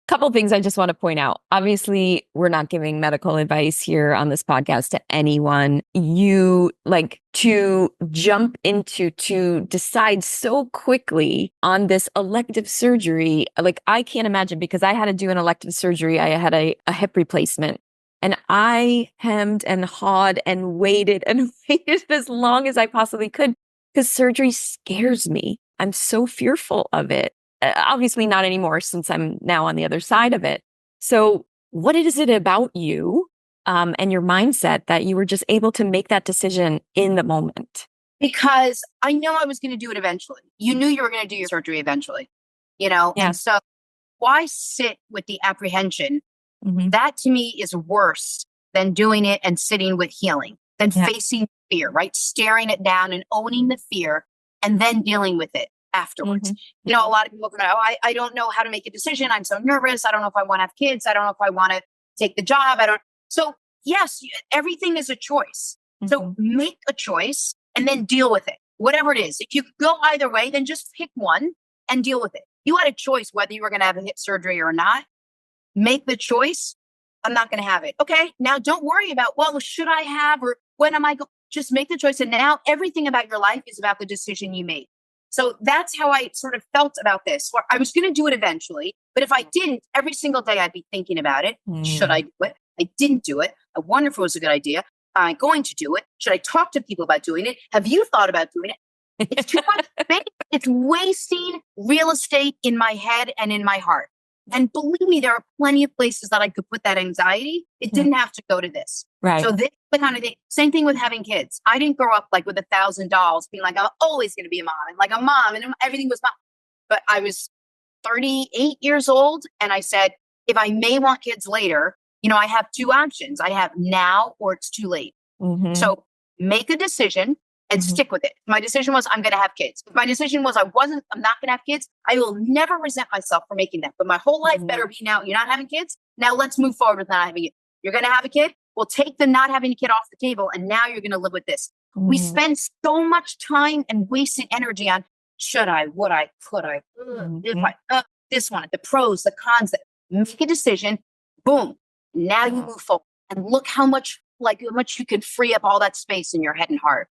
Couple things I just want to point out. Obviously, we're not giving medical advice here on this podcast to anyone. You like to jump into to decide so quickly on this elective surgery. Like, I can't imagine because I had to do an elective surgery. I had a hip replacement. And I hemmed and hawed and waited and waited as long as I possibly could because surgery scares me. I'm so fearful of it. Obviously not anymore since I'm now on the other side of it. So what is it about you and your mindset that you were just able to make that decision in the moment? Because I know I was going to do it eventually. You knew you were going to do your surgery eventually, Yeah. And so why sit with the apprehension? Mm-hmm. That to me is worse than doing it and sitting with healing, than facing fear, right? Staring it down and owning the fear and then dealing with it afterwards. Mm-hmm. A lot of people go, I don't know how to make a decision. I'm so nervous. I don't know if I want to have kids. I don't know if I want to take the job. So yes, everything is a choice. Mm-hmm. So make a choice and then deal with it. Whatever it is. If you go either way, then just pick one and deal with it. You had a choice whether you were going to have a hip surgery or not. Make the choice. I'm not going to have it. Okay. Now don't worry about, well, should I have, or when am I going? Just make the choice. And now everything about your life is about the decision you made. So that's how I sort of felt about this, where I was going to do it eventually. But if I didn't, every single day I'd be thinking about it. Should I do it? I didn't do it. I wonder if it was a good idea. Am I going to do it? Should I talk to people about doing it? Have you thought about doing it? It's too much space. It's wasting real estate in my head and in my heart. And believe me, there are plenty of places that I could put that anxiety. It didn't have to go to this. Right. So this is the kind of thing. Same thing with having kids. I didn't grow up like with $1,000 being like, I'm always going to be a mom and like a mom and everything was mom. But I was 38 years old. And I said, if I may want kids later, I have two options. I have now or it's too late. Mm-hmm. So make a decision and stick with it. My decision was I'm going to have kids. If my decision was I'm not going to have kids, I will never resent myself for making that. But my whole life better be now, you're not having kids. Now let's move forward with not having it. You're going to have a kid. We'll take the not having a kid off the table. And now you're going to live with this. We spend so much time and wasted energy on should I, would I, could I, this one, the pros, the cons. Make a decision. Boom. Now you move forward and look how much you can free up all that space in your head and heart.